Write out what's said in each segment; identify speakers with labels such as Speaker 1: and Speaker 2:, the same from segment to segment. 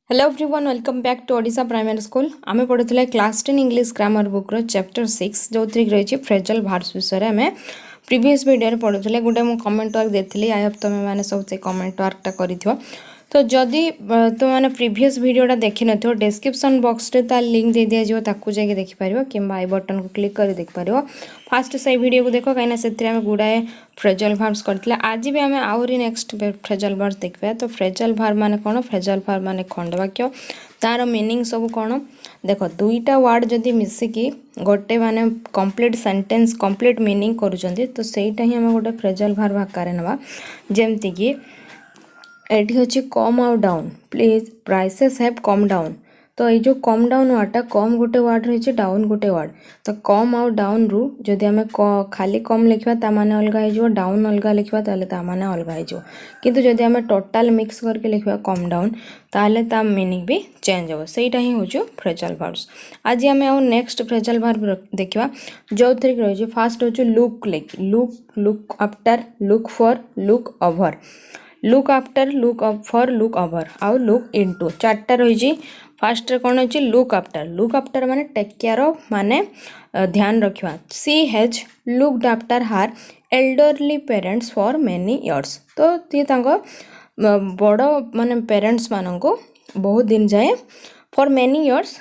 Speaker 1: Hello everyone welcome back to Odisha primary school आमे पढ़ुले class 10 English grammar book रो chapter 6 जो रही फ्रेजल भार्ब्स विषय में आमे प्रीवियस वीडियो पढ़ुले गोटे मु कमेंट वर्क देती आई होप तुम मैंने सब से कमेंट वर्कटा कर तो जदि तुम मैंने प्रीवियस वीडियोटा देखि नथियो डिस्क्रिप्शन बॉक्स रे ता लिंक दे दिया जो ताकू जाके देखि परिबो किंबा आई बटन को क्लिक कर देख परिबो फास्ट से वीडियो को देखो कहीं से आम गुड़ाए फ्रेजल भार्ब्स करथिले आज भी आम आहरी नेक्स्ट फ्रेजल भार्ब्स देखबे तो फ्रेजल भार्ब माने कोन फ्रेजल भार्ब माने खंड वाक्य तार मीनिंग सब कौन देख दुईटा वर्ड जदि मिसिकी गोटे माने कंप्लीट सेंटेंस कंप्लीट मीनिंग करूछंती तो सेटा ही आम गोटे फ्रेजल भार्ब आकार नवा जेमती कि एटी हूँ कम आउ down please prices have come down तो ये जो कम डाउन वार्डटा कम गोटे वार्ड रही डाउन गोटे वार्ड तो कम आउ डाउन रु जदि आम खाली कम लिखा ता माने अलग हो डाउन अलग लिखा ता माने अलग हो किंतु जदि आम टोटाल मिक्स करके लिखा कम डाउन ताहले ता मीनिंग भी चेंज हो सहीटा ही हूँ फ्रेजल भार्ब्स आज आम आउ नेक्स्ट फ्रेजल भार्ब देखा जो थी रही फास्ट हूँ look look after look for look over look after look for look over आउ लुक इनटू चार्टा रही फास्ट कौन अच्छी लुक आफ्टर माने टेक केयर ऑफ माने ध्यान रखा सी हैज लुक्ड आफ्टर हार elderly parents for many years तो ये बड़ माने पेरेंट्स मान को बहुत दिन जाए for many years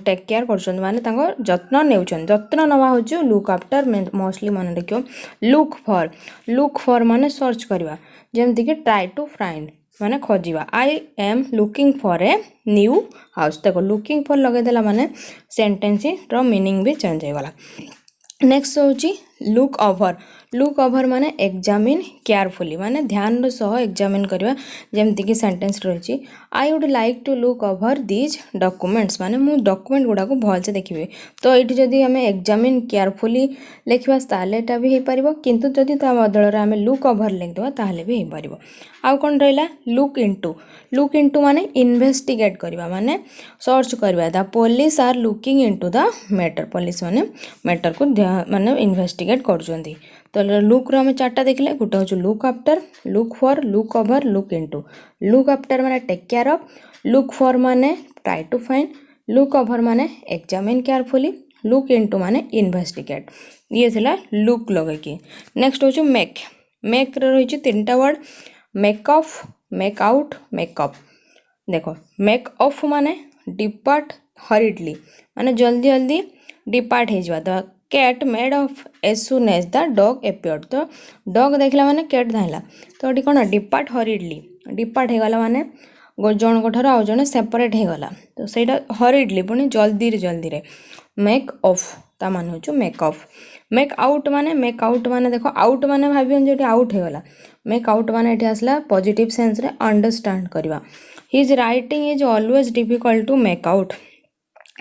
Speaker 1: take care कर माने जत्न ने जत्न नवा हो लुक आफ्टर मोस्टली मन रखियो लुक फॉर माने सर्च करवा जमती कि ट्राई टू फाइंड माने खोजा I am looking for a new house देखो लुकिंग फॉर लगेदेला माने सेंटेंस रो मीनिंग भी चेंज हो गला नेक्स्ट होची लुक ओवर माने एग्जामिन केयरफुली माने ध्यान सह एग्जामिन करवा जेमती कि सेंटेंस रही I would like to look over these documents माने मु डॉक्यूमेंट गुड़ा को भल से देखिए तो ये जदि आम एग्जामिन केयरफुली लिखा ताले एटा भी हो पारिबो किंतु जदि ता बदल रे आम लुक ओवर लिखदेवा ताले भी हो पारिबो आउ कौन रहा लुक इनटू माने इन्वेस्टिगेट करवा माने सर्च करवा the police are looking into the matter police माने मैटर को माने इन्वेस्टिगेट कर तो लुक रो हमें चार्टा देखले गोटे हूँ look after look for look over look into look after माने take care of look for माने try to find look over माने एग्जामिन केयरफुली लुक इनटू माने इन्वेस्टिगेट ये थिला लुक लगे कि नेक्स्ट हूँ मेक रही तीन टा word make off make out makeup देखो मेक ऑफ माने डिपार्ट हरिडली माने जल्दी जल्दी डिपार्ट हो जावा the cat made off as soon as the dog appeared तो डॉग देखला माने कैट धाइला तो ये कौन डिपार्ट हरिडली डिपार्ट हो गला माने जन ठार आउ जने सेपरेट हो गला तो सहीटा हरिडली पुणी जल्दी रे मेक ऑफ ता मान हो मेक आउट माने देखो आउट माने भाभी जो आउट हो गला मेक आउट माने ये आसला पॉजिटिव सेंस रे अंडरस्टैंड करवा his writing is always difficult to make out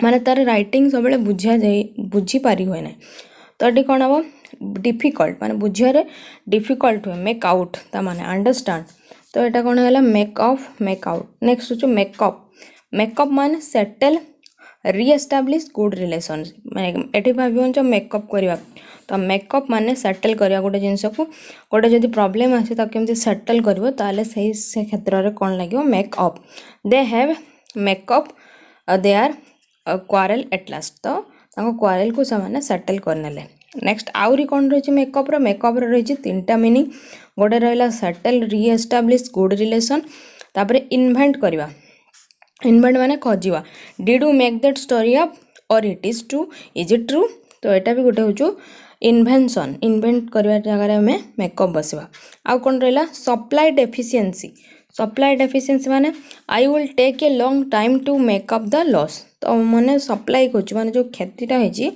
Speaker 1: माने तार राइटिंग सब बुझी पारि हुए ना तो ये कौन हम डिफिकल्ट माने बुझे डिफिकल्ट हुए मेक आउट ता माने अंडरस्टैंड तो यहाँ कौन है make off make out next हूँ मेकअप माने सेटल रीएस्टाब्लिश गुड रिलेशन माने ये भाव मेकअप करवा तो मेकअप माने सेटल करवा गोटे जिनस को गोटे जब प्रॉब्लम आसे केमती सेटल कर से क्षेत्र में कौन लगे make up they have make up they are quarrel at last तो क्वारेल को से सेटल करने नेक्स्ट आउरी कौन रही मेकअप रही तीन टा मीनिंग गोटे रहा सेटल रीएस्टाब्लिश गुड रिलेशन तापर इन्वेंट करवा इन्वेंट माने खोजा did you make that story up or it is true is it true तो यहाँ भी गोटे हूँ इन्वेंशन इन्वेंट करवा जगह में मेकअप बसवा आउ कौन रहा सप्लाई डेफिशिएंसी माने I will take a long time to make up the loss तो मैंने सप्लाई कर माने जो क्षतिटा होती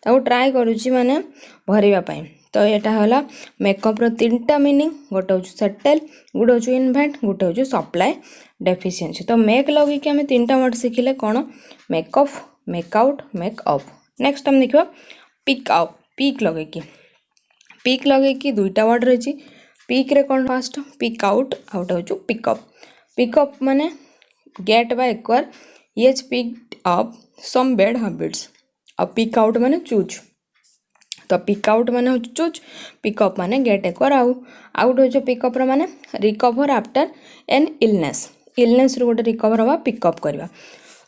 Speaker 1: ट्राए करुच्ची माने भरवाई तो यहाँ है मेकअप तीन टा मीनिंग गोटे हूँ सेटल गोटे हूँ इन्वेंट गोटे हूँ सप्लाई डेफिशिएंसी तो मेक लगे आम तीन टा वर्ड शिखिले कौन मेकअप मेकआउट मेकअप नेक्स्ट हम देखा पिक लगे दुईटा वर्ड रही पिक रे कौन फास्ट पिक आउट आउट हूँ पिकअप माने get by acquire he has picked up some bad habits और पिक आउट माने चूज तो पिक आउट माने हूँ चूज पिकअप माने गेट एक्वायर आउट हूँ पिकअप माने recover after an illness illness रू गोटे रिकवर हवा पिकअप करवा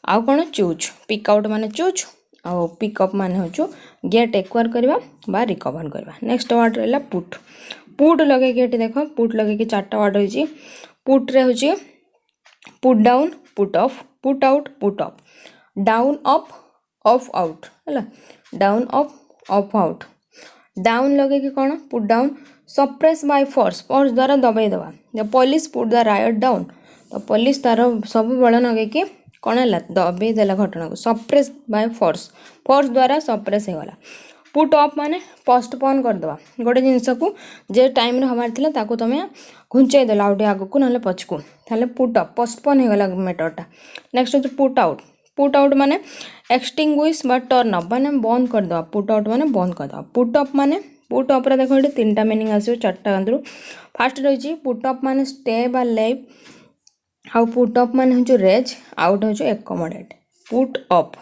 Speaker 1: आउ कौन चूज पिकआउट माने चूज आउ पिकअप माने हो गेट एक्वायर करवा बा रिकवर करवा। नेक्स्ट वर्ड रहा पुट पुट लगे ये देख पुट लगे चार्टा वर्ड रही पुट रे हो put down put off put out put off down up off out है down up off out down लगे कि कौन put down suppress by force force द्वारा दबाई दवा the police put the riot down तो पुलिस तार सब बल नगे कि कौन है दबाई देला घटना को सप्रेस बाय फोर्स फोर्स द्वारा सप्रेस होगला। पुट अफ माने पोस्टपोन करदे गोटे जिनस को जे टाइम हमार थिला ताको तुम घुंचाई देल आउटे आगक ना पछकू ताले पुट अफ पोस्टपोन होगला मेटरटा। नेक्स्ट हो पुट आउट माने एक्सटिंग्विश बा टर्न अफ माने बंद करदे पुट आउट माने बंद करदे। पुट अफ माने पुट अफ देखो ये तीन मीनिंग आसो चार्टा अंदर फास्ट रही पुट अफ माने स्टे बा लेव आउ पुट अफ माने हो रेज आउट हो एकोमोडेट। पुट अप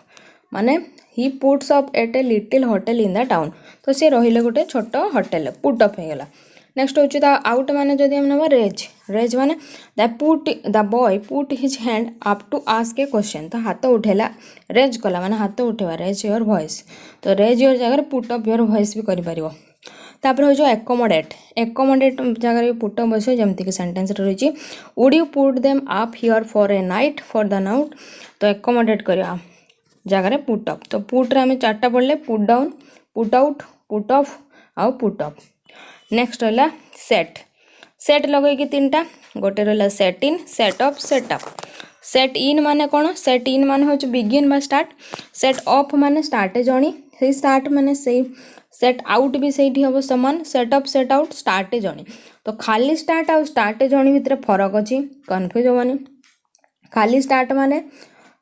Speaker 1: माने he puts up at a little hotel in the town तो सी रहिले गोटे छोट होटेल पुट अप होगला। नेक्स्ट हूँ आउट माने जदि हम नवा रेज रेज माने the boy put his hand up to ask a question तो हाथ उठेला रेज कला माने हाथ उठेवा रेज योर वॉइस तो रेज योर जगह पुट अप योर वॉइस भी करिपारिबो। तापर हो एकोमोडेट एकोमोडेट जगह भी पुट अप बस जमती कि सेंटेंस रही would you put them up here for a night for the night तो एकोमोडेट करवा जगह पुट अप तो पुट रे आम चार्टा पढ़ले put down put out put off आउ पुट अप। नेक्स्ट रहा सेट सेट लगे कि तीन टा गोटे रहा set in set up set up. Set in माने कौन सेट इन माने हो बिगिन बा स्टार्ट सेट अप माने स्टार्ट जणी से स्टार्ट माने से सेट आउट भी से हम सामान set up set out start जणी तो खाली स्टार्ट आउ स्टार्ट जणी भितर फरक अच्छी कन्फ्यूज होनी खाली स्टार्ट माने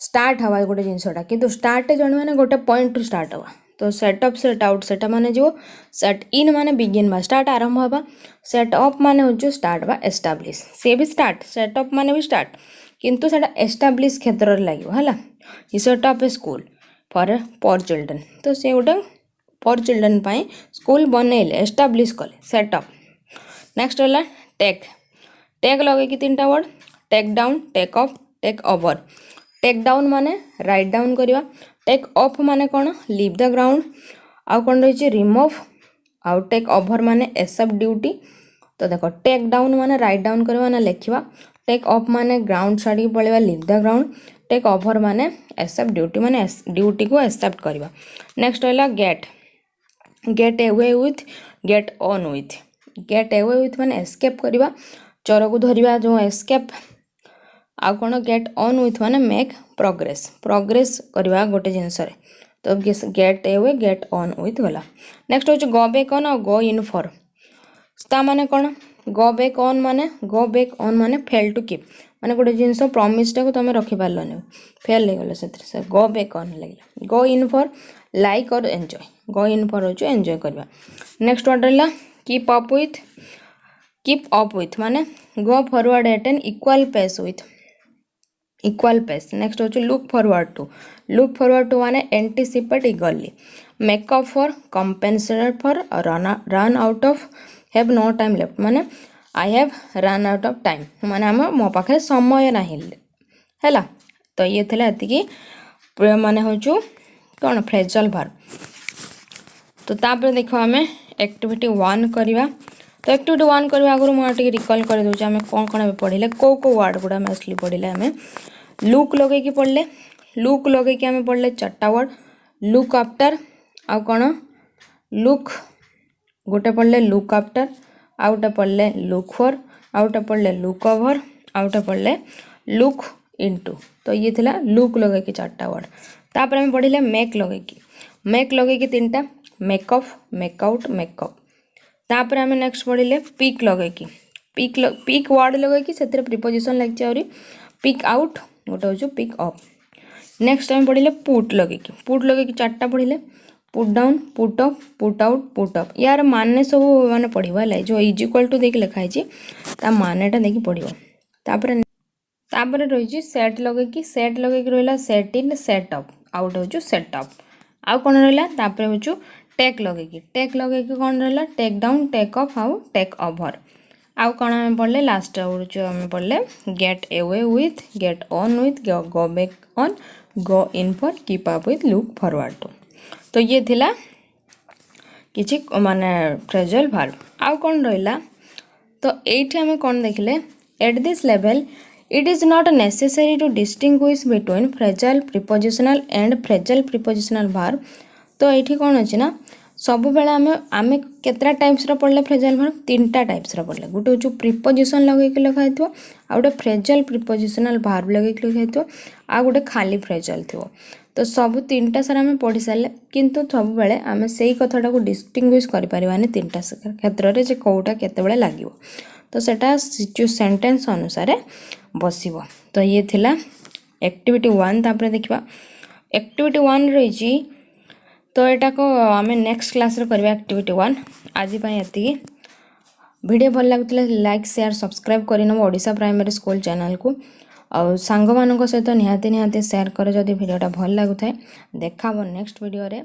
Speaker 1: स्टार्ट हवा गोटे जिनसटा किंतु स्टार्ट जणी माने गोटे पॉइंट रु स्टार्ट हवा तो सेट अप सेट आउट सेटा माने जो सेट इन माने बिगिन बा स्टार्ट आरंभ हवा सेट अप माने हो स्टार्ट बा एस्टाब्लिश से भी स्टार्ट सेट अप माने भी स्टार्ट किंतु सेटा एस्टाब्लिश क्षेत्र लगे है he set up a school for children तो से गोटे फॉर चिल्ड्रेन पाई स्कूल बनइले एस्टाब्लिश कले सेटअप। नेक्स्ट रहा टेक टेक लगे कि तीन टा word take down take off take over. Take down माने राइट डाउन करवा टेक अफ माने कौन लीव द ग्राउंड आउ कौन रही रिमूव आउ टेक ओवर माने एक्सेप्ट ड्यूटी तो देखो टेक डाउन माने राइट डाउन करवा ना लिखा टेक अफ माने ग्राउंड छाड़ी पड़ेगा leave the ground take over माने एक्सेप्ट ड्यूटी माने ड्यूटी को एक्सेप्ट करवा। नेक्स्ट रहा get get away with get on with माने एस्केप करवा चोर को धरवा जो एस्केप आ कौन गेट ऑन विथ माने मेक प्रोग्रेस प्रोग्रेस करवा गोटे जिनस तो get away gate on with गला। नेक्स्ट हूँ गो बैक ऑन और गो इन फॉर ता माने कौन गो बैक ऑन माने फेल टू कीप माने गोटे जिनस प्रॉमिसटा को तुम रखिपारन फेल हो गल से गो बैक ऑन लगे। Go in for like or enjoy go in for हो एंजॉय करवा। नेक्स्ट वर्ड रहा कीप अप विथ माने go forward at an equal pace with equal pace. Next हो लुक फॉरवर्ड टू माने anticipate eagerly make up for compensate for run out of have no time left माने I have run out of time माने मो पाखे समय ना है तो ये थे ये माने हो कौन फ्रेजल वर्ब तो तापर देखो आम एक्टिविटी 1 करवा तो एक्टिविटी 1 करवा आगु मुझे रिकल कर दूसरे आम कौन कौन पढ़ले कौ वर्ड गुड़ा आसली पढ़ले आम लुक लगे पढ़ले लुक लगे आम पढ़ले चार्टा वर्ड लुक आफ्टर आउ कौन लुक गोटे पढ़ले लुक आफ्टर आउटे पढ़ले लुक फॉर आउटे पढ़ले लुक ओवर आउटे पढ़ले लुक इनटू तो ये थिला लुक लगे चार्टा वर्ड। तापर आम पढ़ले मेक लगे तीन टा make off make out makeup. तापर आम नेक्स्ट पढ़ले पिक लगे पिक वर्ड लगे से प्रिपोजिशन लगे पिक आउट गोटे हूँ पिक अप। नेक्स्ट आम पढ़ले पुट लगे चार्टा पढ़ले put down put up put out put up यार माने सब माने पढ़वा है जो इज इक्वल टू देखिए लिखाई मानेटा देखिए पढ़ो। तापर रही सेट लगे रहा set in set up out हूँ सेट अप आउ कौन रहा तापर हूँ टेक लगे कौन रहा टेक डाउन टेक अफ आउ टेक ओवर। आउ कौन आम पढ़ले लास्ट जो आम पढ़ले get away with, get on with, go back on, go in for, keep up with, look forward to. तो ये थिला किछि माने फ्रेजल वर्ब। आउ कौन रहिला तो एठी हमें कौन देखले at this level it is not necessary to distinguish between phrasal prepositional and phrasal prepositional verb. तो ये कौन अच्छे ना सब बेले आम केतटा टाइप्स पढ़ले फ्रेजल वर्ब 3टा टाइप्स पढ़ले। गोटे हूँ प्रिपोजिशन लगे लिखाई थो, आ गोटे फ्रेजल प्रिपोजिशनल वर्ब लगे लिखाई थो, आ गोटे खाली फ्रेजल थो। तो सब 3टा सारा आम पढ़ी सारे किंतु सब बेले आम से कथाटा को डिस्टिंग्विश कर पारिबानी 3टा क्षेत्र में जे कौटा केतेबेले लागिवो। तो सेटा सेंटेंस अनुसार बसिबो। तो ये थिला एक्टिविटी 1। तापर देखिबा एक्टिविटी 1 रही। तो यहाँ को आम नेक्स्ट क्लास करवा एक्टिविटी 1। आज ये वीडियो भल लगुला लाइक शेयर सब्सक्राइब करनब ओडिशा प्राइमरी स्कूल चैनल को। और सांग मान सहित निहाती शेयर कर जदि वीडियोटा भल लगुए। देखा नेक्स्ट वीडियो रे।